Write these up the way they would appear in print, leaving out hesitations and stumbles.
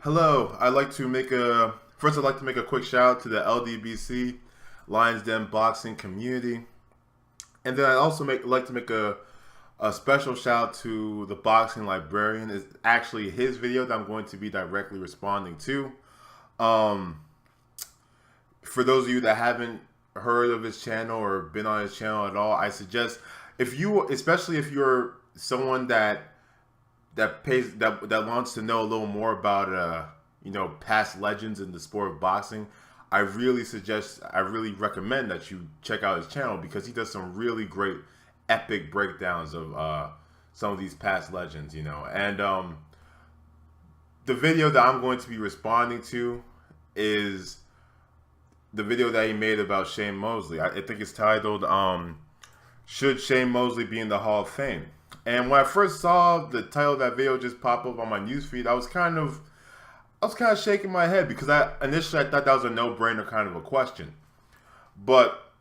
Hello, I'd like to make a quick shout out to the LDBC, Lions Den Boxing community. And then like to make a special shout out to the Boxing Librarian. It's actually his video that I'm going to be directly responding to. Um, for those of you that haven't heard of his channel or been on his channel at all, I suggest especially if you're someone that wants to know a little more about past legends in the sport of boxing, I really recommend that you check out his channel because he does some really great epic breakdowns of some of these past legends, and the video that I'm going to be responding to is the video that he made about Shane Mosley. I think it's titled "Should Shane Mosley Be in the Hall of Fame?" And when I first saw the title of that video just pop up on my newsfeed, I was kind of shaking my head because initially I thought that was a no-brainer kind of a question. But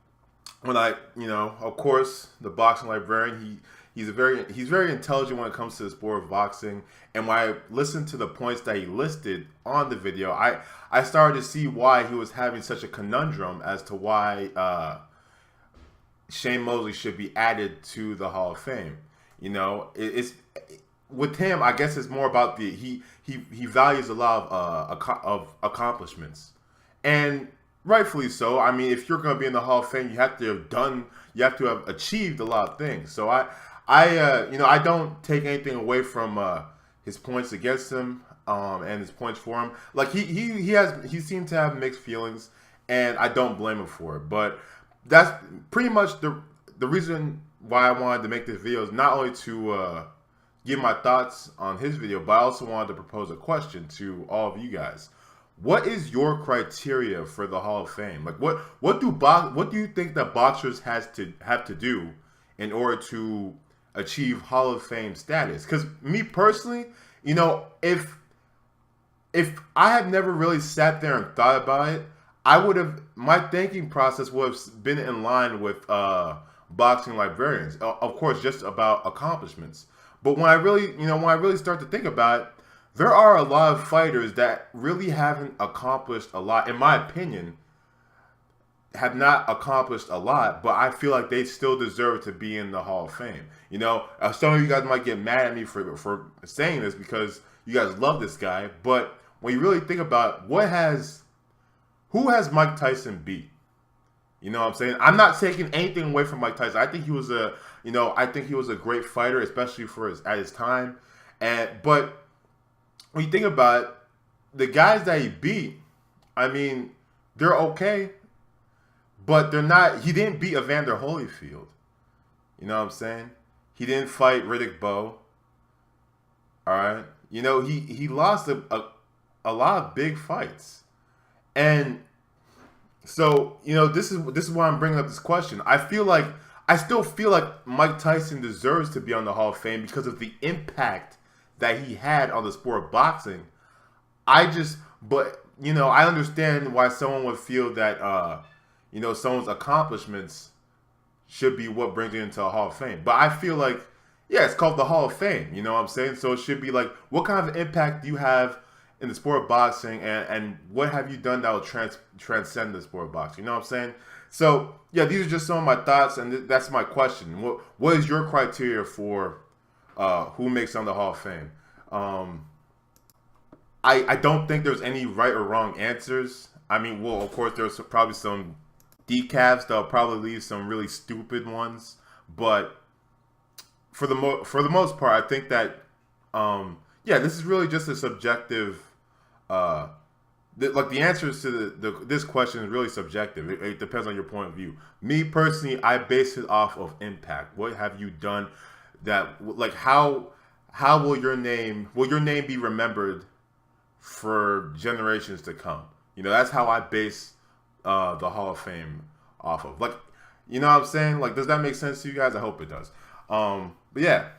when of course, the Boxing Librarian, he's very intelligent when it comes to the sport of boxing. And when I listened to the points that he listed on the video, I started to see why he was having such a conundrum as to why Shane Mosley should be added to the Hall of Fame. It's with him. I guess it's more about he values a lot of accomplishments, and rightfully so. I mean, if you're going to be in the Hall of Fame, you have to have achieved a lot of things. So I don't take anything away from his points against him and his points for him. Like he seemed to have mixed feelings, and I don't blame him for it. But that's pretty much the reason why I wanted to make this video is not only to give my thoughts on his video, but I also wanted to propose a question to all of you guys. What is your criteria for the Hall of Fame? Like, what do you think that boxers have to do in order to achieve Hall of Fame status? Because me personally, if I had never really sat there and thought about it, my thinking process would have been in line with Boxing Librarians, of course, just about accomplishments. But when I really start to think about it, there are a lot of fighters that really haven't accomplished a lot, in my opinion, have not accomplished a lot, but I feel like they still deserve to be in the Hall of Fame. Some of you guys might get mad at me for saying this because you guys love this guy, but when you really think about who has Mike Tyson beat? You know what I'm saying? I'm not taking anything away from Mike Tyson. I think he was a great fighter, especially at his time. But when you think about it, the guys that he beat, I mean, they're okay, but they're not. He didn't beat Evander Holyfield. You know what I'm saying? He didn't fight Riddick Bowe. All right, he lost a lot of big fights, and so, this is why I'm bringing up this question. I still feel like Mike Tyson deserves to be on the Hall of Fame because of the impact that he had on the sport of boxing. I understand why someone would feel that, someone's accomplishments should be what brings you into a Hall of Fame. But I feel like, yeah, it's called the Hall of Fame. You know what I'm saying? So it should be like, what kind of impact do you have in the sport of boxing, and what have you done that will transcend the sport of boxing? You know what I'm saying? So yeah, these are just some of my thoughts, and that's my question. What is your criteria for who makes on the Hall of Fame? I don't think there's any right or wrong answers. I mean, well, of course, there's probably some decaps that'll probably leave some really stupid ones, but for the most part, I think that yeah, this is really just a subjective. The answers to this question is really subjective. It depends on your point of view. Me personally, I base it off of impact. What have you done how will your name be remembered for generations to come? That's how I base the Hall of Fame off of. You know what I'm saying? Does that make sense to you guys? I hope it does. But yeah,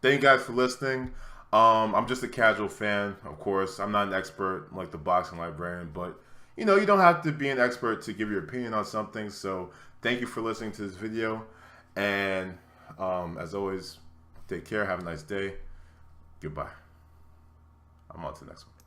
thank you guys for listening. I'm just a casual fan, of course. I'm not an expert like the Boxing Librarian, but you don't have to be an expert to give your opinion on something. So thank you for listening to this video, and as always, take care, have a nice day, goodbye. I'm on to the next one.